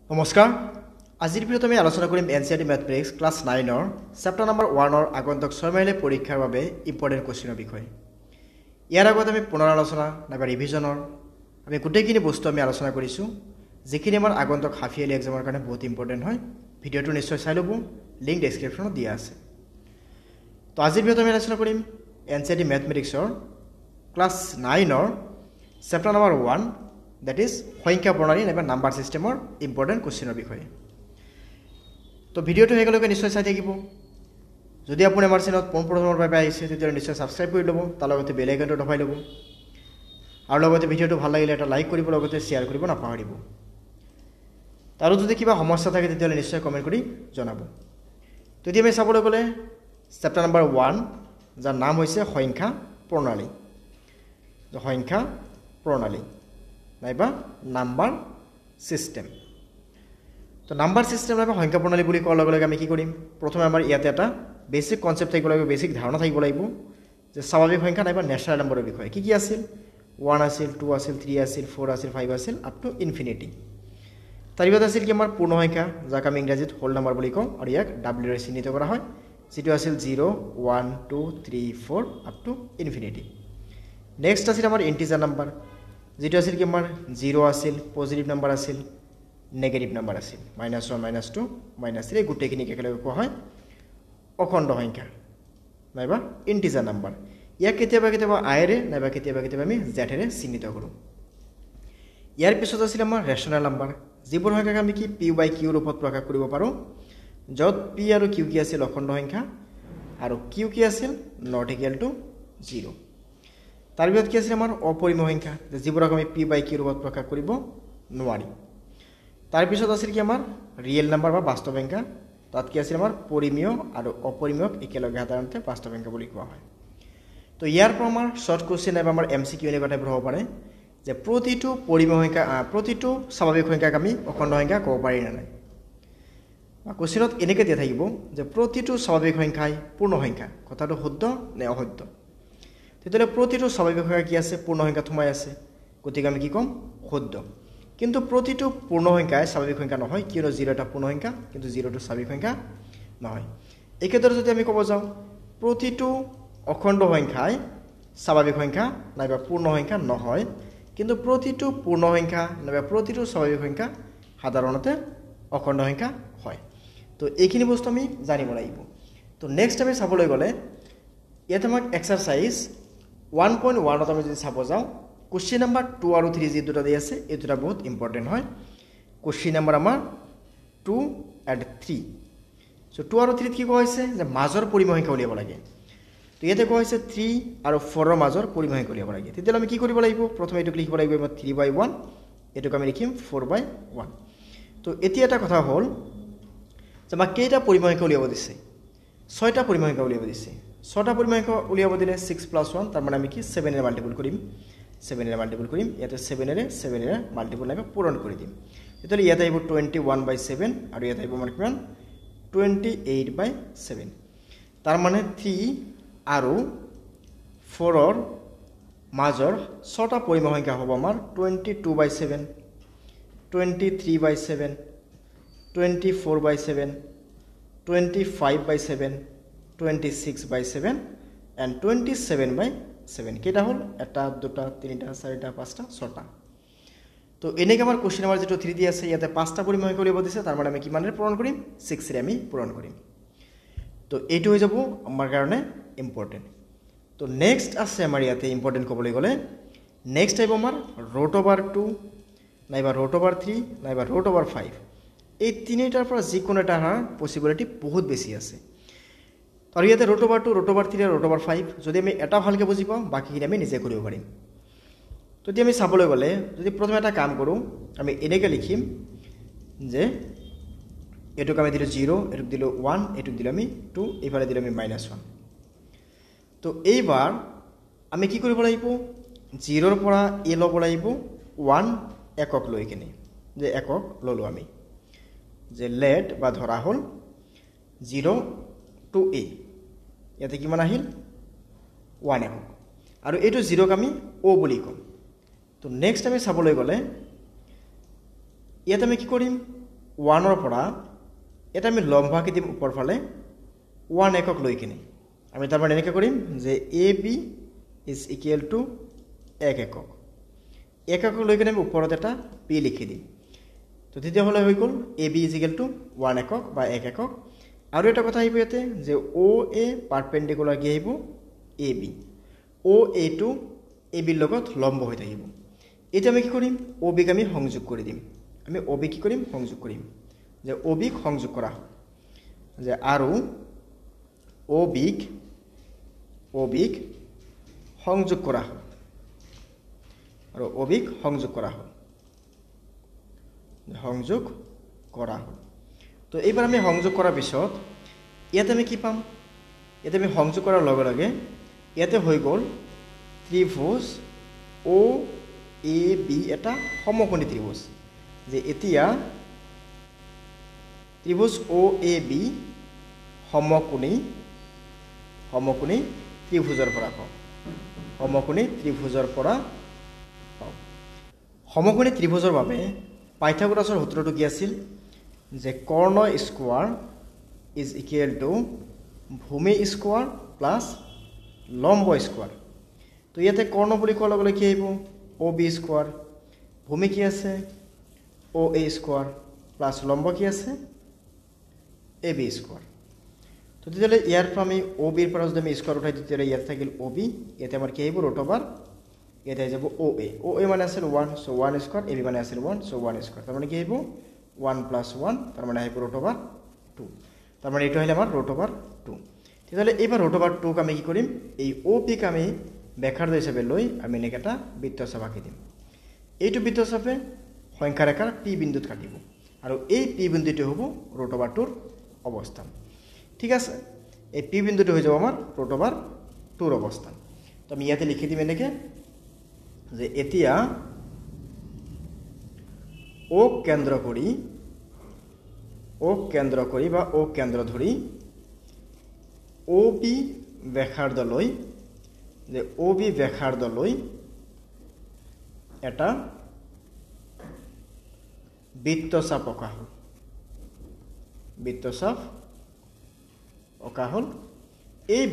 নমস্কাৰ আজিৰ ভিডিঅ'ত আমি আলোচনা কৰিম এনচিইআৰটি ম্যাথমেটিক্স ক্লাছ 9 ৰ চেপ্টাৰ নম্বৰ 1 ৰ আগন্তুক 6 মাহিলী পৰীক্ষাৰ বাবে ইম্পৰ্টেন্ট কোৱেশ্চনৰ বিষয় ইয়াৰ আগত আমি পুনৰ আলোচনা নাইবা ৰিভিজনৰ আমি গোটেইখিনি বস্তু আমি আলোচনা কৰিছো যিখিনি আমাৰ আগন্তুক হাফ ইয়াৰলি এক্সামৰ কাৰণে বহুত ইম্পৰ্টেন্ট হয় ভিডিঅ'টো নিশ্চয় চাই ল'ব লিংক ডেসক্ৰিপচনত দিয়া আছে তো আজিৰ ভিডিঅ'ত আমি আলোচনা কৰিম এনচিইআৰটি ম্যাথমেটিক্সৰ ক্লাছ 9 ৰ চেপ্টাৰ নম্বৰ 1 that is সংখ্যা প্ৰণালী নাইবা নাম্বাৰ সিস্টেমৰ ইম্পৰ্টেন্ট কোৱেশ্চনৰ বিষয়ে তো ভিডিঅ'টো হেগলৈকে নিশ্চয় চাই থাকিব যদি আপুনি আমাৰ চেনেলত প্ৰথমৰ বাবে আহিছে তেতিয়া নিশ্চয় সাবস্ক্ৰাইব কৰি ল'ব তাৰ লগতে বেল আইকনটো দবাই ল'ব আৰু লগতে ভিডিঅ'টো ভাল লাগিলে এটা লাইক কৰিব লগতে শ্বেয়াৰ কৰিব নাপাহৰিব আৰু যদি কিবা সমস্যা থাকে তেতিয়া নিশ্চয় কমেন্ট কৰি জনাব যদি আমি চাবলৈ গ'লে চেপ্টাৰ নম্বৰ 1 যাৰ নাম হৈছে সংখ্যা প্ৰণালী সংখ্যা প্ৰণালী নাইবা নাম্বাৰ সিস্টেম তো নাম্বাৰ সিস্টেম নাইবা সংখ্যা প্ৰণালী বুলি কোৱাৰ লগে লগে আমি কি কৰিম প্ৰথমে আমাৰ ইয়াতে এটা বেসিক কনসেপ্ট থাকিব লাগিব বেসিক ধাৰণা থাকিব লাগিব যে স্বাভাৱিক সংখ্যা নাইবা ন্যাচাৰাল নম্বৰৰ বিষয়ে কি আছিল 1 আছিল 2 আছিল 3 আছিল 4 আছিল 5 আছিল আপ টু ইনফিনিটি তাৰ পিছত আছিল কি আমাৰ পূৰ্ণ সংখ্যা যাক আমি ইংৰাজীত হোল নম্বৰ বুলি কওঁ আৰু ইয়াক w ৰে চিহ্নিত কৰা হয় যেটো আছিল 0 1 2 3 4 আপ টু ইনফিনিটি নেক্সট আছিল আমাৰ ইন্টিজাৰ নম্বৰ যেটো আছিল কি আমাৰ 0 আছিল পজিটিভ নম্বৰ আছিল নেগেটিভ নম্বৰ আছিল -1 -2 -3 গুটেখিনি একেলগে কোৱা হয় অখণ্ড সংখ্যা নাইবা ইন্টিজাৰ নম্বৰ ইয়াক কেতিয়াবা কেতিয়াবা আইৰে নাইবা কেতিয়াবা কেতিয়াবা আমি জেডেৰে চিহ্নিত কৰোঁ ইয়াৰ পিছত আছিল আমাৰ ৰেশনাল নম্বৰ যিবোৰ সংখ্যাক আমি কি p/q ৰূপত প্ৰকাশ কৰিব পাৰোঁ যত p আৰু q কি আছিল অখণ্ড সংখ্যা আৰু q কি আছিল নট ইকুৱেল টু 0 তাৰ পিছত কি আছিল আমাৰ অপৰিমেয় সংখ্যা যিবোৰক আমি p/q ৰূপত প্ৰকাশ কৰিব নোৱাৰি তাৰ পিছত আছিল কি আমাৰ ৰিয়েল নম্বৰ বা বাস্তৱ সংখ্যা তাত কি আছিল আমাৰ পৰিমেয় আৰু অপৰিমেয়ক একেলগে সাধাৰণতে বাস্তৱ সংখ্যা বুলি কোৱা হয় তো ইয়াৰ পৰা আমাৰ শৰ্ট কোৱেশ্চন নাইবা আমাৰ এমসিকিউ এনেকুৱা টাইপৰ হ'ব পাৰে যে প্ৰতিটো পৰিমেয় সংখ্যা প্ৰতিটো স্বাভাৱিক সংখ্যাক আমি অখণ্ড সংখ্যা ক'ব পাৰি না নাই বা কোৱেশ্চনত এনেকৈ দিয়া থাকিব যে প্ৰতিটো স্বাভাৱিক সংখ্যাই পূৰ্ণ সংখ্যা কথাটো শুদ্ধ নে অশুদ্ধ তেতিয়ালে প্ৰতিটো স্বাভাৱিক সংখ্যা কি আছে পূৰ্ণ সংখ্যা থমাই আছে গতিকে আমি কি কম শুদ্ধ কিন্তু প্ৰতিটো পূৰ্ণ সংখ্যাই স্বাভাৱিক সংখ্যা নহয় কিয়নো 0 এটা পূৰ্ণ সংখ্যা কিন্তু 0 টো স্বাভাৱিক সংখ্যা নহয় একেদৰে যদি আমি ক'ব যাওঁ প্ৰতিটো অখণ্ড সংখ্যাই স্বাভাৱিক সংখ্যা নাইবা পূৰ্ণ সংখ্যা নহয় কিন্তু প্ৰতিটো পূৰ্ণ সংখ্যা নাইবা প্ৰতিটো স্বাভাৱিক সংখ্যা সাধাৰণতে অখণ্ড সংখ্যা হয় তো এইখিনি বস্তু আমি জানিব লাগিব তো নেক্সট আমি চাবলৈ গ'লে ইয়াত আমাক এক্সাৰসাইজ 1.1 ত আমি যদি চাব যাওঁ কোশ্চেন নম্বৰ 2 আৰু 3 যি দুটা দি আছে এই দুটা বহুত ইম্পৰ্টেন্ট হয় কোশ্চেন নম্বৰ আমাৰ 2 and 3 সো 2 আৰু 3 কি কোৱা হৈছে যে মাজৰ পৰিমেয় সংখ্যা উলিয়াব লাগে তো ইয়াতে কোৱা হৈছে 3 আৰু 4 ৰ মাজৰ পৰিমেয় সংখ্যা উলিয়াব লাগে তেতিয়া আমি কি কৰিব লাগিব প্ৰথমে এটো লিখিব লাগিব 3/1 এটোক আমি লিখিম 4/1 তো এতিয়া এটা কথা হ'ল যে আমাক কেইটা পৰিমেয় সংখ্যা উলিয়াব দিছে 6টা পৰিমেয় সংখ্যা উলিয়াব দিছে 6টা পৰিমেয় সংখ্যা উলিয়াব দিলে 6 + 1 তাৰ মানে আমি কি 7 এৰে মাল্টিপল কৰিম 7 এৰে মাল্টিপল কৰিম ইয়াতে 7 এৰে মাল্টিপল নাইবা পূৰণ কৰি দিম তেতিয়ালে ইয়াতে আহিব 21/7 আৰু ইয়াতে আহিব আমাৰ কিমান 28/7 তাৰ মানে 3 আৰু 4 ৰ মাজৰ 6টা পৰিমেয় সংখ্যা হ'ব আমাৰ 22/7 23/7 24/7 25/7 26/7 and 27/7 কেটা হল এটা দুটা তিনিটা চাৰিটা পাঁচটা ছটা তো এনেকৈ আমাৰ কোশ্চেন নম্বৰ যেটো 3 দি আছে ইয়াতে পাঁচটা পৰিমেয় সংখ্যা উলিয়াব দিছে তাৰ মানে আমি কিমানৰে পূৰণ কৰিম 6 ৰে আমি পূৰণ কৰিম তো এইটো হৈ যাব আমাৰ কাৰণে ইম্পৰ্টেন্ট তো নেক্সট আছে আমাৰ ইয়াতে ইম্পৰ্টেন্ট ক'বলৈ গ'লে নেক্সট আহিব আমাৰ √2 নাইবা √3 নাইবা √5 এই তিনিটাৰ পৰা যিকোনো এটা অহাৰ পসিবিলিটি বহুত বেছি আছে আৰু ইয়াতে √2 √3 আৰু √5 যদি আমি এটা ভালকে বুজি পাওঁ বাকিখিনি আমি নিজে কৰিব পাৰিম তো যদি আমি চাবলৈ গ'লে যদি প্ৰথমে এটা কাম কৰোঁ আমি এনেকৈ লিখিম যে এটোক আমি দিলো 0 এটোক দিলো 1 এটোক দিলো আমি 2 এইফালে দিলো আমি -1 তো এইবাৰ আমি কি কৰিব লাগিব 0 ৰ পৰা a ল'ব লাগিব 1 একক লৈ কিনে যে একক ললো আমি যে লেট বা ধৰা হল 0 to a ইয়াতে কিমান আহিল 1 একক আৰু এটো 0 ক আমি o বুলি কম তো নেক্সট আমি চাবলৈ গ'লে ইয়াতে আমি কি কৰিম 1ৰ পৰা এটা আমি লম্ব আঁকি দিম ওপৰ ফালে 1 একক লৈ কিনে আমি তাৰ মানে এনেকৈ কৰিম যে AB is equal to 1 একক একক লৈ কিনে আমি ওপৰত এটা P লিখি দিম তো তেতিয়া হলে হৈ গল AB is equal to 1 একক বা 1 একক আৰু এটা কথা আহিব ইয়াতে যে OA পাৰপেন্ডিকুলাৰ কি আহিব AB OA টো AB ৰ লগত লম্ব হৈ থাকিব এটা আমি কি কৰিম OB ক আমি সংযোগ কৰি দিম আমি OB কি কৰিম সংযোগ কৰিম যে OB ক সংযোগ কৰা যে আৰু OB ক সংযোগ কৰা আৰু OB ক সংযোগ কৰা তো এইবাৰ আমি সংযোগ কৰাৰ পিছত ইয়াতে আমি কি পাম ইয়াতে আমি সংযোগ কৰাৰ লগে লগে ইয়াতে হৈ গল ত্ৰিভুজ OAB এটা সমকোণী ত্ৰিভুজ যে এতিয়া ত্ৰিভুজ OAB সমকোণী ত্ৰিভুজৰ পৰা পাওঁ সমকোণী ত্ৰিভুজৰ পৰা পাওঁ সমকোণী ত্ৰিভুজৰ বাবে পাইথাগোৰাছৰ সূত্ৰটো কি আছিল যে কৰ্ণ স্কোয়াৰ ইজ ইকুৱেল টু ভূমি স্কোয়াৰ প্লাস লম্ব স্কোয়াৰ তো ইয়াতে কৰ্ণ বুলি কোৱাৰ লগে লগে কি আহিব OB স্কোয়াৰ ভূমি কি আছে OA স্কোয়াৰ প্লাস লম্ব কি আছে AB স্কোয়াৰ তো তেতিয়াহ'লে ইয়াৰ পৰা আমি OB ৰ পৰা যদি আমি স্কোয়াৰ উঠাই দিওঁ তেতিয়া ইয়াত থাকিল OB ইয়াতে আমাৰ কি আহিব ৰুট অভাৰ ইয়াতে আহি যাব OA মানে আছিল 1 সো 1 স্কোয়াৰ AB মানে আছিল 1 সো 1 স্কোয়াৰ তাৰ মানে কি আহিব 1 + 1 তাৰ মানে আহিব ৰুট অভাৰ 2 তাৰ মানে এইটো আহিলে আমাৰ ৰুট অভাৰ 2 তেতিয়াহ'লে এইবাৰ ৰুট অভাৰ 2 ক আমি কি কৰিম এই OP ক আমি ব্যাসাৰ্ধ হিচাপে লৈ আমি এনেকৈ এটা বৃত্তচাপ আঁকি দিম এইটো বৃত্তচাপে সংখ্যা ৰেখাৰ P বিন্দুত কাটিব আৰু এই P বিন্দুটো হ'ব ৰুট অভাৰ 2 ৰ অৱস্থান ঠিক আছে এই P বিন্দুটো হৈ যাব আমাৰ ৰুট অভাৰ 2 ৰ অৱস্থান তো আমি ইয়াতে লিখি দিম এনেকৈ যে এতিয়া O কেন্দ্ৰ কৰি বা O কেন্দ্ৰ ধৰি OB ব্যাসাৰ্ধলৈ যে OB ব্যাসাৰ্ধলৈ এটা বৃত্তচাপ অঁকা হল এই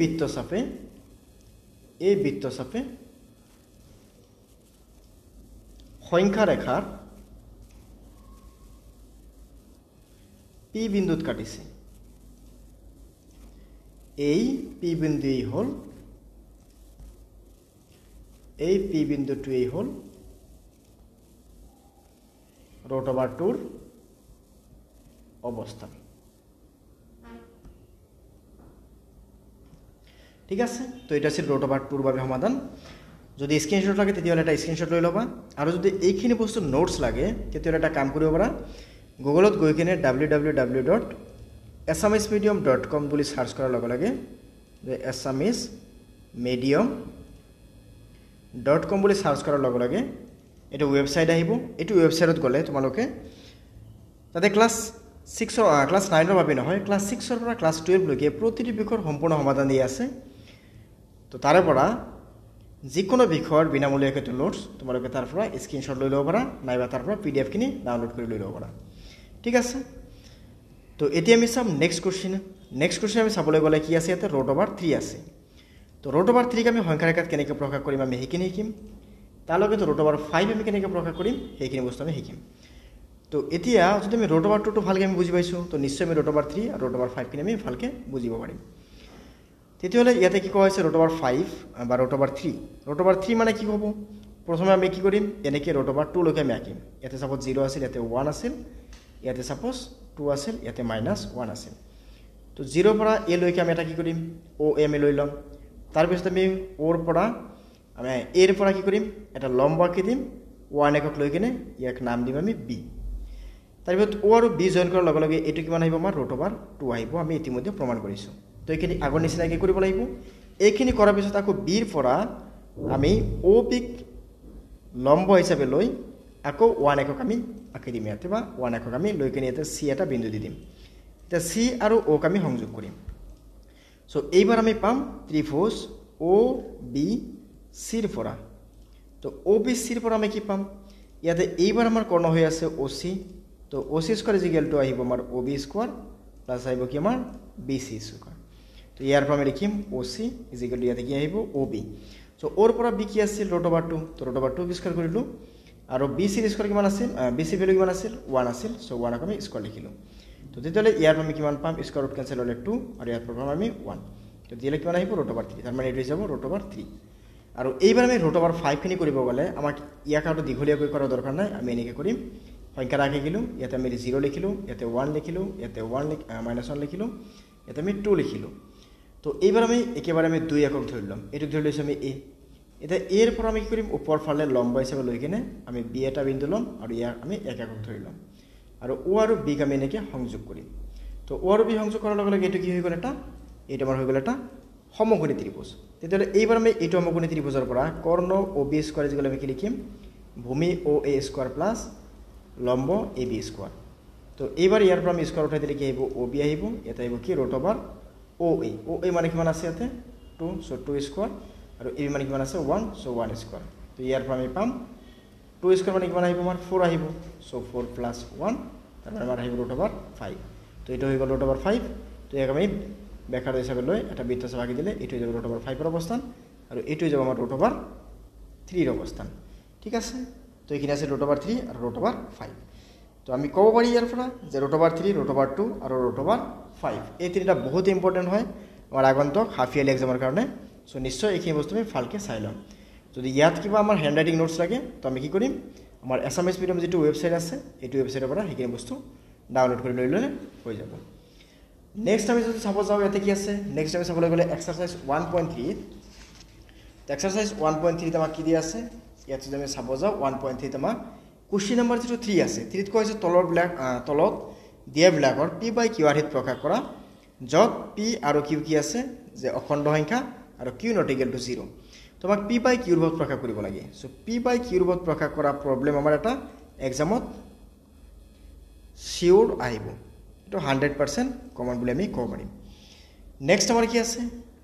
বৃত্তচাপে সংখ্যা ৰেখাৰ P বিন্দুত কাটিছে এই P বিন্দুই হল এই P বিন্দুটোই হল ৰুট অভাৰ 2 ৰ অৱস্থান ঠিক আছে তো এটা আছিল ৰুট অভাৰ 2 ৰ বাবে সমাধান যদি স্ক্ৰিনশ্বট লাগে তেতিয়াহ'লে এটা স্ক্ৰিনশ্বট লৈ ল'বা আৰু যদি এইখিনি বস্তু নোটছ লাগে তেতিয়াহ'লে এটা কাম কৰিব পাৰা গুগলত গৈ কিনে www.assamesmedium.com বুলি সাৰ্চ কৰাৰ লগে লগে যে assamesmedium.com বুলি সাৰ্চ কৰাৰ লগে লগে এটা ওয়েবসাইট আহিব এটো ওয়েবসাইটত গলে তোমালোকে তাতে ক্লাস 9 ৰ বাবে নহয় ক্লাস 6 ৰ পৰা ক্লাস 12 লৈকে প্ৰতিটি বিষয়ৰ সম্পূৰ্ণ সমাধান দিয়া আছে তো তাৰে পৰা যিকোনো বিষয়ৰ বিনামূলীয়াকৈ নোটছ তোমালোকে তাৰ পৰা স্ক্ৰিনশ্বট লৈ ল'ব পাৰা নাইবা তাৰ পৰা PDF খিনি ডাউনলোড কৰি লৈ ল'ব পাৰা ঠিক আছে তো এতিয়া আমি চাম নেক্সট কোৱেশ্চন আমি চাবলৈ গলে কি আছে ইয়াতে ৰুট অভাৰ 3 আছে তো ৰুট অভাৰ 3 ক আমি সংখ্যা ৰেখাত কেনেকৈ প্ৰকাশ কৰিম আমি শিকিম তাৰ লগে ৰুট অভাৰ 5 আমি কেনেকৈ প্ৰকাশ কৰিম সেইখিনি বস্তু আমি শিকিম তো এতিয়া যদি আমি ৰুট অভাৰ 2 টো ভালকৈ আমি বুজি পাইছো তো নিশ্চয় আমি ৰুট অভাৰ 3 আৰু ৰুট অভাৰ 5 খিনি আমি ভালকৈ বুজিব পাৰিম তেতিয়াহ'লে ইয়াতে কি কোৱা হৈছে ৰুট অভাৰ 5 বা ৰুট অভাৰ 3 মানে কি হ'ব প্ৰথমে আমি কি কৰিম এনেকৈ ৰুট অভাৰ 2 লৈকে আমি আঁকিম ইয়াতে সাপোজ 0 আছিল ইয়াতে 1 আছিল ইয়াতে সাপোজ 2 আছিল ইয়াতে -1 আছিল তো 0 পৰা a লৈকে আমি এটা কি কৰিম OA আমি লৈ লম তাৰ পিছত আমি O ৰ পৰা আমি a ৰ পৰা কি কৰিম এটা লম্ব আঁকি দিম 1 একক লৈ কিনে ইয়াক নাম দিম আমি B তাৰ পিছত O আৰু B জয়েন কৰাৰ লগে লগে এটো কিমান আহিব আমাৰ ৰুট অভাৰ 2 আহিব আমি ইতিমধ্যে প্ৰমাণ কৰিছো তো এইখিনি আগৰ নিচিনা কি কৰিব লাগিব এইখিনি কৰাৰ পিছত আকৌ B ৰ পৰা আমি OB ক লম্ব হিচাপে লৈ আকৌ 1 একক আমি আঁকি দিম ইয়াতে বা 1 একক আমি লৈ কিনে ইয়াতে C এটা বিন্দু দি দিম এটা C আৰু O ক আমি সংযোগ কৰিম সো এইবাৰ আমি পাম ত্ৰিভুজ OBC ৰ পৰা তো OBC ৰ পৰা আমি কি পাম ইয়াতে এইবাৰ আমাৰ কৰ্ণ হৈ আছে OC তো OC square is equal to আহিব আমাৰ OB স্কোয়াৰ প্লাস আহিব কি আমাৰ BC স্কোয়াৰ তো ইয়াৰ পৰা আমি লিখিম OC ইজ ইকুয়াল টু ইয়াতে কি আহিব OB সো ওৰ পৰা B কি আছিল √2 তো √2 স্কোয়াৰ কৰিলো আৰু BC স্কোয়ার কিমান আছিল BC ভ্যালু কিমান আছিল 1 আছিল সো 1 আমি স্কোয়ার লিখিলো তো তেতিয়ালে ইয়াৰ পৰা আমি কিমান পাম স্কোয়াৰ ৰুট কেনসেল হ'লে 2 আৰু ইয়াৰ পৰা পাম আমি 1 তো দিলে কিমান আহিব √3 তাৰ মানে এইটো যাব √3 আৰু এইবাৰ আমি √5 খিনি কৰিব গলে আমাক ইয়াক আৰু দীঘলীয়া কৰি কৰা দৰকাৰ নাই আমি এনেকৈ কৰিম সংখ্যা ৰাখি গিলো ইয়াতে আমি 0 লিখিলো ইয়াতে 1 লিখিলো ইয়াতে 1 লিখিলো ইয়াতে আমি 2 লিখিলো তো এইবাৰ আমি একেবাৰে আমি 2 একক ধৰি লম এটো ধৰি লৈছো আমি a এটা a এৰ পৰ আমি কি কৰিম ওপৰ ফালে লম্ব হিচাপে লৈ কিনে আমি b এটা বিন্দু লম আৰু ইয়াক আমি এক একক ধৰি লম আৰু o আৰু b ক আমি এনেকৈ সংযোগ কৰিম তো o আৰু b সংযোগ কৰাৰ লগে লগে এটো কি হৈ গল এটা আমাৰ হৈ গল এটা সমকোণী ত্ৰিভুজ তেতিয়ালে এইবাৰ আমি এইটো সমকোণী ত্ৰিভুজৰ পৰা কৰ্ণ OB স্কয়াৰ ইকুয়াল আমি কি লিখিম ভূমি OA স্কয়াৰ প্লাস লম্ব AB স্কয়াৰ তো এইবাৰ ইয়াৰ পৰা আমি স্কয়াৰ উঠাই দিলে কি আহিব OB আহিব এটা আহিব কি √OA OA মানে কিমান আছে ইয়াতে 2 সো 2 স্কয়াৰ আৰু AB মানে কিমান আছে 1 সো 1 স্কয়াৰ তো ইয়াৰ পৰা আমি পাম 2 স্কয়াৰ মানে কিমান আহিব আমাৰ 4 আহিব সো 4 প্লাস 1 তাৰ মানে আমাৰ আহিব √5 তো এটা হৈ গল √5 তো ইয়াক আমি ব্যাখ্যা হিসাবে লৈ এটা বৃত্ত ভাগি দিলে এটো হৈ যাব √5 এর অবস্থান আৰু এটো হৈ যাব আমাৰ √3 এৰ অবস্থান ঠিক আছে তো এখানে আছে √3 আৰ √5 তো আমি কব পাৰি ইয়াৰ পৰা যে √3 √2 আৰু √5 এই তিনিটা বহুত ইম্পৰ্টেন্ট হয় আমাৰ আগন্তুক হাফ ইয়াৰলি এক্সামৰ কাৰণে সো নিশ্চয় এইখিনি বস্তু আমি ভালকে চাই লম যদি ইয়াত কিবা আমাৰ হ্যান্ডৰাইটিং নোটস লাগে তো আমি কি কৰিম আমাৰ এছামিজ মিডিয়াম যেটো ওয়েবসাইট আছে এইটো ওয়েবসাইটৰ পৰা সেইখিনি বস্তু ডাউনলোড কৰি লৈ ললে হৈ যাব নেক্সট আমি যদি চাব যাও ইয়াতে কি আছে নেক্সট আমি চাবলৈ গলে এক্সারসাইজ 1.3 তো এক্সারসাইজ 1.3 তোমাক কি দি আছে ইয়াত যদি আমি চাব যাও 1.3 তোমাক কোশ্চেন নাম্বার 3 আছে 3 ত কৈছে তলত দিয়া বিলাকৰ p/q আৰ্হিত প্ৰকাশ কৰা যত p আৰু q কি আছে যে অখণ্ড সংখ্যা আৰু q not equal to 0 তোমাক p/q ৰূপত প্ৰকাশ কৰিব লাগে সো p/q ৰূপত প্ৰকাশ কৰা প্ৰবলেম আমাৰ এটা এক্সামত শিওৰ আহিব তো 100% কমন বুলি আমি কব পাৰিম নেক্সট আমাৰ কি আছে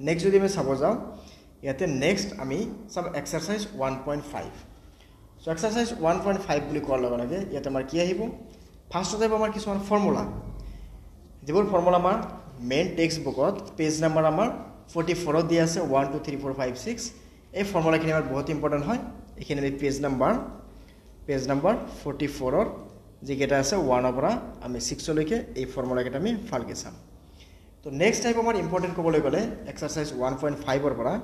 নেক্সট যদি আমি চাব যাও ইয়াতে নেক্সট আমি সব এক্সারসাইজ 1.5 সো এক্সারসাইজ 1.5 বুলি কোৱাৰ লগে লগে ইয়াতে আমাৰ কি আহিব ফাৰ্স্টতে আমাৰ কিছুমান ফৰ্মুলা যিবোৰ ফৰ্মুলা আমাৰ মেইন টেক্সট বুকত পেজ নাম্বাৰ আমাৰ 44 ত দিয়া আছে 1 2 3 4 5 6 এই ফৰ্মুলাখিনি আমাৰ বহুত ইম্পৰ্টেন্ট হয় এখানে আমি পেজ নাম্বাৰ 44 ৰ যেটা আছে 1 পৰা আমি 6 লৈকে এই ফৰ্মুলা কেটা আমি ভালকে চাম তো নেক্সট টাইপ আমাৰ ইম্পৰ্টেন্ট কবলৈ গলে এক্সাৰসাইজ 1.5 ৰ পৰা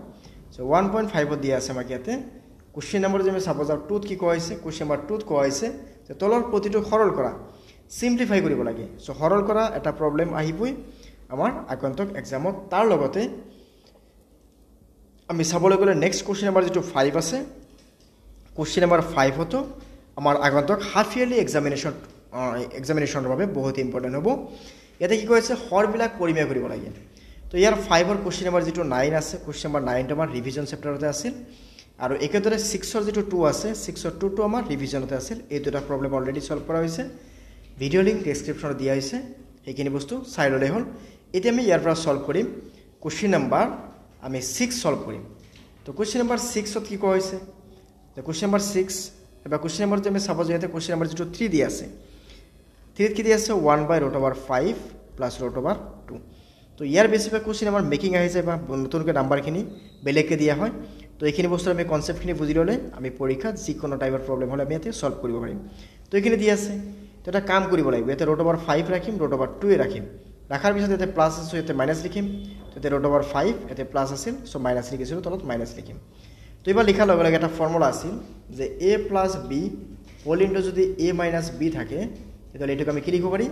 সো 1.5 ত দিয়া আছে আমাক ইয়াতে কোশ্চেন নম্বৰ যে আমি চাব যাও 2 ত কি কোৱা হৈছে কোশ্চেন নম্বৰ 2 ত কোৱা হৈছে যে তলৰ প্ৰতিটো সৰল কৰা সিম্পলিফাই কৰিব লাগে সো সৰল কৰা এটা প্ৰবলেম আহিবই আমাৰ আগন্তুক এক্সামত তাৰ লগতে আমি চাবলৈ গলে নেক্সট কোশ্চেন নম্বৰ যেটো 5 আছে কোশ্চেন নম্বৰ 5 হতো আমাৰ আগন্তুক হাফ ইয়াৰলি এক্সামিনেশনৰ বাবে বহুত ইম্পৰ্টেন্ট হ'ব ইয়াতে কি কৈছে হৰবিলাক পৰিমেয় কৰিব লাগে তো ইয়াৰ 5 ৰ কোশ্চেন নম্বৰ যেটো 9 আছে কোশ্চেন নম্বৰ 9 টো আমাৰ ৰিভিজন চেপ্টাৰতে আছিল আৰু একেদৰে 6 ৰ যেটো 2 আছে 6 ৰ 2 টো আমাৰ ৰিভিজনতে আছিল এই দুটা প্ৰবলেম অলৰেডি সলভ কৰা হৈছে ভিডিও লিংক ডেসক্ৰিপচনত দিয়া হৈছে এইখিনি বস্তু চাই ললে হ'ল এতিয়া আমি ইয়াৰ পৰা সলভ কৰিম কোশ্চেন নম্বৰ আমি 6 সলভ কৰিম তো কোশ্চেন নম্বৰ 6 ত কি কোৱা হৈছে তো কোশ্চেন নম্বৰ 6 এবা কোশ্চেন নম্বৰ যে আমি চাব যাইতে কোশ্চেন নম্বৰ যেটো 3 দি আছে 3 ত কি দি আছে 1/√5 প্লাস √2 তো ইয়াৰ বেছিভাগ কোশ্চেন আমাৰ মেকিং আহিছে বা নতুনকৈ নাম্বাৰখিনি বেলেগকে দিয়া হয় তো এইখিনি বস্তু আমি কনসেপ্টখিনি বুজি ললে আমি পৰীক্ষাত যিকোনো টাইপৰ প্ৰবলেম হলে আমি এতে সলভ কৰিব পাৰিম তো এইখিনি দি আছে তো এটা কাম কৰিব লাগিব এতে √5 ৰাখিম √2 এ ৰাখিম রাখার পিছত এতে প্লাস আছে এতে মাইনাস লিখিম তো এতে √5 এতে প্লাস আছিল সো মাইনাস লিখিছিল তলত মাইনাস লিখিম তো এবার লেখার লগে লগে একটা ফর্মুলা আছিল যে a + b হোল ইনটু যদি a - b থাকে তাহলে এটাকে আমি কি লিখব পারি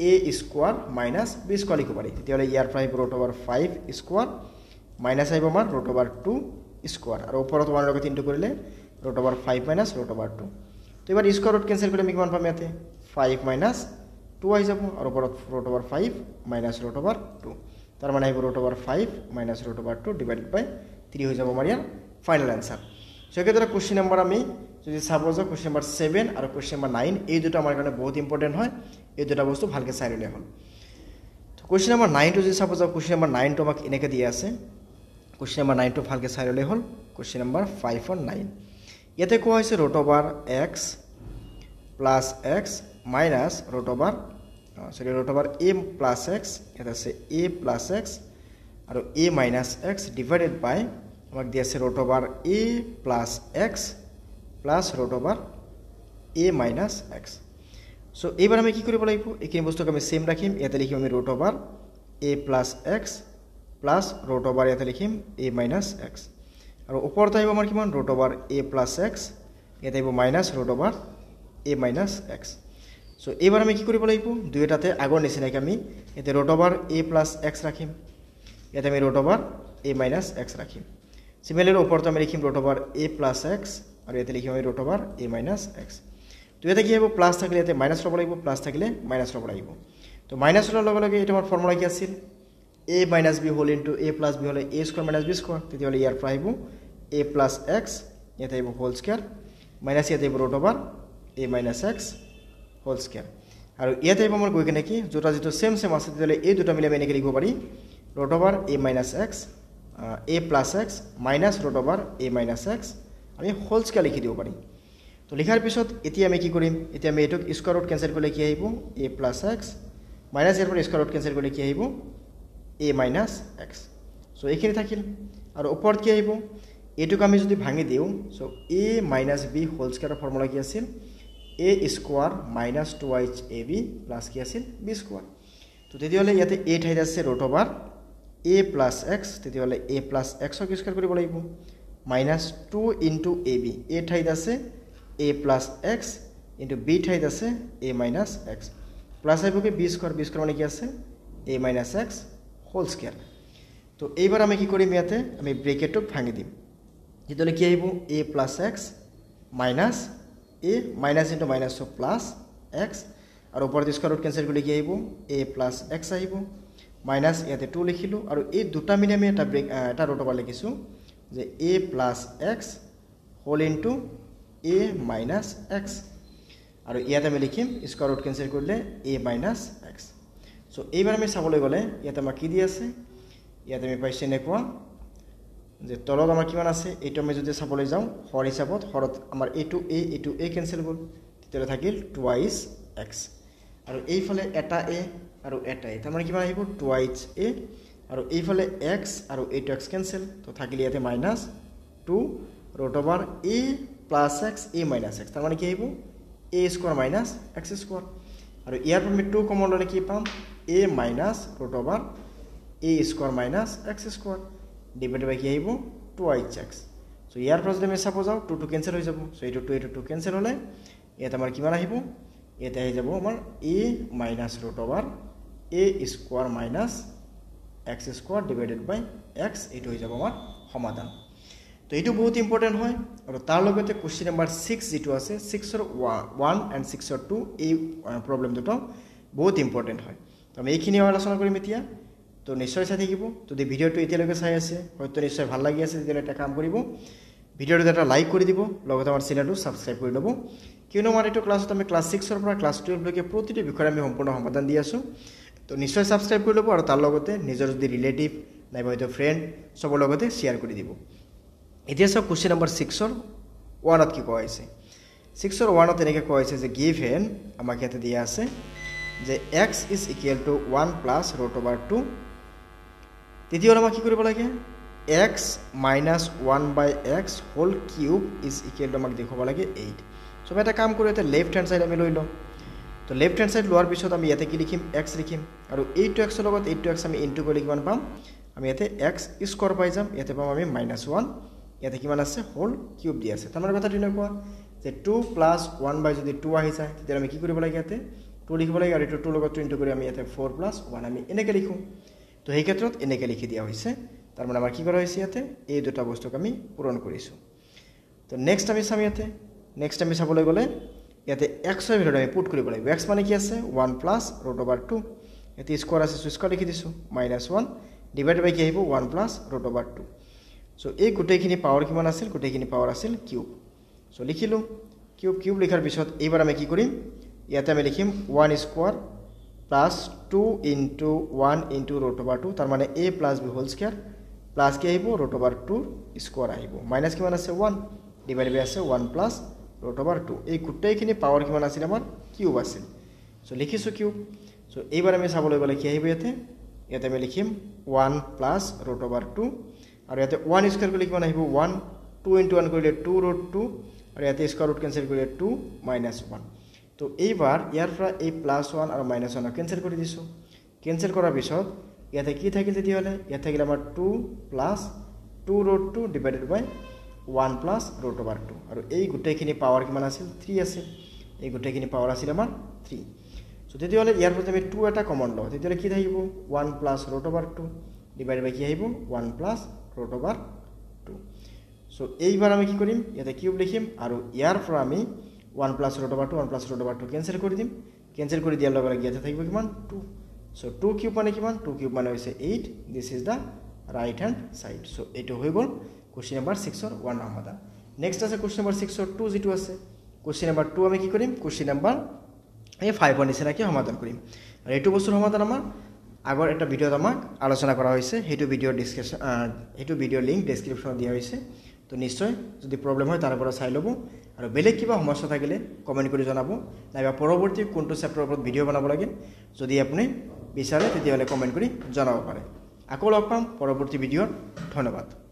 a স্কয়ার - b স্কয়ার লিখব পারি তাহলে ইয়ার প্রাইম √5 স্কয়ার মাইনাস আইব আমার √2 স্কয়ার আর উপরত 1 লগে 3 কৰিলে √5 - √2 তো এবার স্কয়ার রুট ক্যান্সেল করে আমি কিমান পাম ইয়াতে 5 - 2 আই যাব আর উপরত √5 - √2 তার মানে আইব √5 - √2 ডিভাইডেড বাই 3 হৈ যাব আমার ইয়ার ফাইনাল आंसर সো একেদৰে কোশ্চেন নম্বৰ আমি যদি চাব যাও কোশ্চেন নম্বৰ 7 আৰু কোশ্চেন নম্বৰ 9 এই দুটো আমাৰ কাৰণে বহুত ইম্পৰ্টেন্ট হয় এই দুটা বস্তু ভালকে চাই ললে হ'ল তো কোশ্চেন নম্বৰ 9 টো যদি চাব যাও কোশ্চেন নম্বৰ 9 টো আমাক এনেকৈ দিয়া আছে কোশ্চেন নম্বৰ 9 টো ভালকে চাই ললে হ'ল কোশ্চেন নম্বৰ 5 আৰু 9 ইয়াতে কোৱা হৈছে √x + x minus root over root over a plus x ইয়াত আছে এ প্লাছ এক্স আৰু a minus x divided by আমাক দি আছে root over a plus x plus root over a minus x so এইবাৰ আমি কি কৰিব লাগিব এইখিনি বস্তুক আমি সেম ৰাখিম ইয়াতে লিখিম আমি root over a plus x plus root over ইয়াতে লিখিম এ মাইনাছ এক্স আৰু ওপৰত আহিব আমাৰ কিমান root over a plus x ইয়াতে আহিব minus root over a minus x so এইবাৰ আমি কি কৰিব লাগিব দুইটাতে আগৰ নিচিনাকৈ আমি ইয়াতে root over a plus x ৰাখিম ইয়াতে আমি root over a minus x ৰাখিম সিমিলাৰলি ওপৰত আমি লিখিম root over a plus x আৰু ইয়াতে লিখিম আমি root over a minus x তো ইয়াতে কি হ'ব প্লাছ থাকিলে ইয়াতে মাইনাছ ল'ব লাগিব প্লাছ থাকিলে মাইনাছ ল'ব লাগিব তো মাইনাছ লোৱাৰ লগে লগে এইটো আমাৰ ফৰ্মুলা কি আছিল a minus b whole into a plus b হলে a square minus b square তেতিয়াহলে ইয়াৰ পৰা আহিব a plus x ইয়াতে আহিব হোল স্কয়াৰ মাইনাছ ইয়াতে আহিব root over a minus x whole square আৰু ইয়াতে আহিব আমাৰ গৈ কেনে কি দুটা যেটো সেম সেম আছে তেতিয়াহলে এই দুটা মিলাই আমি এনেকৈ লিখিব পাৰি root over a minus x a plus x minus root over a minus x আমি হোল স্কয়াৰ লিখি দিব পাৰি তো লিখাৰ পিছত এতিয়া আমি কি কৰিম এতিয়া আমি এটোক স্কয়াৰ ৰুট কেনসেল কৰিলে কি আহিব a plus x মাইনাছ ইয়াৰ পৰা স্কয়াৰ ৰুট কেনসেল কৰিলে কি আহিব a minus x so এইখিনি থাকিল আৰু ওপৰত কি আহিব এটোক আমি যদি ভাঙি দিও so a minus b whole স্কয়াৰৰ ফৰ্মুলা কি আছিল a square minus 2hab plus কি আছিল b স্কয়াৰ তো তেতিয়াহলে ইয়াতে a ঠাইত আছে root over a plus x তেতিয়াহলে a plus x ক স্কয়াৰ কৰিব লাগিব minus 2 into ab a ঠাইত আছে a plus x into b ঠাইত আছে a minus x প্লাস আহিব কি b স্কয়াৰ মানে কি আছে a minus x whole square তো এইবাৰ আমি কি কৰিম ইয়াতে আমি ব্ৰেকেটক ভাঙি দিম যেতলে কি আহিব a plus x minus a minus into minus so plus x আৰু ওপৰত স্কয়াৰ ৰুট কেনসেল কৰিলে কি আহিব a plus x আহিব মাইনাস ইয়াতে 2 লিখিলো আৰু এই দুটা মিলি আমি এটা ৰুট অভাৰ লিখিছো যে a plus x whole into a minus x আৰু ইয়াতে আমি লিখিম স্কয়াৰ ৰুট কেনসেল কৰিলে a minus x সো এইবাৰ আমি চাবলৈ গলে ইয়াতে আমাৰ কি দি আছে ইয়াতে আমি পাইছে নেকুৱা যে তলত আমাৰ কিমান আছে এইটো আমি যদি চাবলৈ যাওঁ হৰ হিচাপত হৰত আমাৰ a কেনসেল গল তেতিয়ালে থাকিল টুৱাইস x আৰু এইফালে এটা a আৰু এটা a তাৰ মানে কিমান আহিব টুৱাইস a আৰু এইফালে x আৰু এইটো x কেনসেল তো থাকিল ইয়াতে minus 2 root over a plus x a minus x তাৰ মানে কি আহিব a square minus x square আৰু ইয়াৰ পৰা আমি 2 কমন ললে কি পাম a minus root over a square minus x square divided by কি আহিব 2hx সো ইয়াৰ পৰা যদি আমি সাপোজ আও 2 কেনসেল হৈ যাব সো এইটো 2 কেনসেল হলে এটা আমাৰ কিমান আহিব এটা আহি যাব আমাৰ a minus root over a square minus x square divided by x এইটো হৈ যাব আমাৰ সমাধান তো এইটো বহুত ইম্পৰ্টেন্ট হয় আৰু তাৰ লগতে কোৱেশ্চন নম্বৰ 6 যেটো আছে 6 ৰ 1 and 6 ৰ 2 এই প্ৰবলেম দুটো বহুত ইম্পৰ্টেন্ট হয় তো আমি এইখিনি আলোচনা কৰিম এতিয়া তো নিশ্চয় চাই থাকিব যদি ভিডিওটো এতিয়ালৈকে চাই আছে হয়তো নিশ্চয় ভাল লাগি আছে তেতিয়ালে এটা কাম কৰিব ভিডিওটো এটা লাইক কৰি দিব লগতে আমাৰ চেনেলটো সাবস্ক্ৰাইব কৰি লব কিয়নো আমাৰ এইটো ক্লাছত আমি ক্লাস 6 ৰ পৰা ক্লাস 12 লৈকে প্ৰতিটো বিষয়ে আমি সম্পূৰ্ণ সমাধান দি আছো তো নিশ্চয় সাবস্ক্ৰাইব কৰি লব আৰু তাৰ লগতে নিজৰ যদি ৰিলেটিভ নাইবা হয়তো ফ্ৰেন্ড সবৰ লগতে শেয়াৰ কৰি দিব এতিয়া সব কোৱেশ্চন নম্বৰ 6 ৰ 1ত কি কোৱা হৈছে 6 ৰ 1ত এনেকৈ কোৱা হৈছে যে গিভেন আমাক ইয়াতে দিয়া আছে যে x is equal to 1 plus root over 2 তেতিয়াহলে আমাক কি কৰিব লাগে x minus 1 by x whole cube is equal to আমাক দেখাব লাগে 8 সো এটা কাম কৰো এটা লেফট হ্যান্ড সাইড আমি লৈ লম তো লেফট হ্যান্ড সাইড লোৱাৰ পিছত আমি ইয়াতে কি লিখিম x লিখিম আৰু 8x ৰ লগত 8x আমি ইনটু কৰি কিমান পাম আমি ইয়াতে x স্কয়াৰ পাই যাম ইয়াতে পাম আমি -1 ইয়াতে কিমান আছে হোল কিউব দি আছে তাৰ কথাটো এনেকুৱা যে 2 plus 1 by যদি 2 আহি যায় তেতিয়া আমি কি কৰিব লাগে ইয়াতে 2 লিখিব লাগে আৰু 2 লগত 2 ইনটু কৰি আমি ইয়াতে 4 plus 1 আমি এনেকৈ লিখো তো এই ক্ষেত্ৰত এনেকৈ লিখি দিয়া হৈছে তাৰ মানে আমাৰ কি কৰা হৈছে ইয়াতে এই দুটা বস্তুক আমি পূৰণ কৰিছো তো নেক্সট আমি চাম ইয়াতে নেক্সট আমি চাবলৈ গলে ইয়াতে x ৰ ভিতৰত আমি পুট কৰিব লাগিব x মানে কি আছে 1 plus root over 2 ইয়াতে স্কয়াৰ আছে সো স্কয়াৰ লিখি দিছো -1 ডিভাইড বাই কি আহিব 1 plus root over 2 সো এই গুটেইখিনি পাৱাৰ কিমান আছিল গুটেইখিনি পাৱাৰ আছিল কিউব সো লিখিলো কিউব লিখাৰ পিছত এইবাৰ আমি কি কৰিম ইয়াতে আমি লিখিম 1 square plus 2 into 1 into root over 2 তাৰ মানে a plus b whole square plus কি আহিব root over 2 স্কয়াৰ আহিব মাইনাস কিমান আছে 1 ডিভাইড বাই আছে 1 plus root over 2 এই গুটেইখিনি পাৱাৰ কিমান আছিল আমাৰ কিউব আছিল চ' লিখিছোঁ কিউব চ' এইবাৰ আমি চাবলৈ গ'লে কি আহিব ইয়াতে আমি লিখিম 1 প্লাছ ৰুট অভাৰ 2 আৰু ইয়াতে 1 স্কুৱাৰ কৰিলে কিমান আহিব 1 2 ইনটু 1 কৰিলে 2 ৰুট 2 আৰু ইয়াতে স্কুৱাৰ ৰুট কেঞ্চেল কৰিলে 2 মাইনাছ 1 তো এইবাৰ ইয়াৰ পৰা এই প্লাছ 1 আৰু মাইনাছ 1 কেঞ্চেল কৰি দিছোঁ কেঞ্চেল কৰাৰ পিছত ইয়াতে কি থাকিল তেতিয়াহ'লে ইয়াত থাকিল আমাৰ 2 প্লাছ 2 ৰুট 2 ডিভাইডেড বাই 1 প্লাছ ৰুট অভাৰ 2 আৰু এই গোটেইখিনি পাৱাৰ কিমান আছিল 3 আছিল এই গোটেইখিনি পাৱাৰ আছিল আমাৰ 3 চ' তেতিয়াহ'লে ইয়াৰ পৰা আমি 2 এটা কমন লওঁ তেতিয়াহ'লে কি থাকিব 1 প্লাছ ৰুট অভাৰ 2 ডিভাইডেড বাই কি আহিব 1 প্লাছ ৰুট অভাৰ 2 চ' এইবাৰ আমি কি কৰিম ইয়াতে কিউব লিখিম আৰু ইয়াৰ পৰা আমি 1 plus root over 2 1 plus root over 2 cancel কৰি দিম কেঞ্চেল কৰি দিয়াৰ লগে লগে ইয়াতে থাকিব কিমান 2 চ' 2 কিউব মানে কিমান 2 কিউব মানে হৈছে 8 this is the right hand side so' এইটো হৈ গ'ল কুৱেশ্যন নম্বৰ 6ৰ 1 সমাধান নেক্সট আছে কুৱেশ্যন নম্বৰ 6ৰ 2 যিটো আছে কুৱেশ্যন নম্বৰ 2 আমি কি কৰিম কুৱেশ্যন নম্বৰ এই 5ৰ নিচিনাকৈ সমাধান কৰিম আৰু এইটো বস্তুৰ সমাধান আমাৰ আগৰ এটা ভিডিঅ'ত আমাক আলোচনা কৰা হৈছে সেইটো ভিডিঅ'ৰ লিংক ডেছক্ৰিপশ্যনত দিয়া হৈছে তো নিশ্চয় যদি প্ৰব্লেম হয় তাৰ পৰা চাই ল'ব আৰু বেলেগ কিবা সমস্যা থাকিলে কমেণ্ট কৰি জনাব নাইবা পৰৱৰ্তী কোনটো চেপ্টাৰৰ ওপৰত ভিডিঅ' বনাব লাগে যদি আপুনি বিচাৰে তেতিয়াহ'লে কমেণ্ট কৰি জনাব পাৰে আকৌ লগ পাম পৰৱৰ্তী ভিডিঅ'ত ধন্যবাদ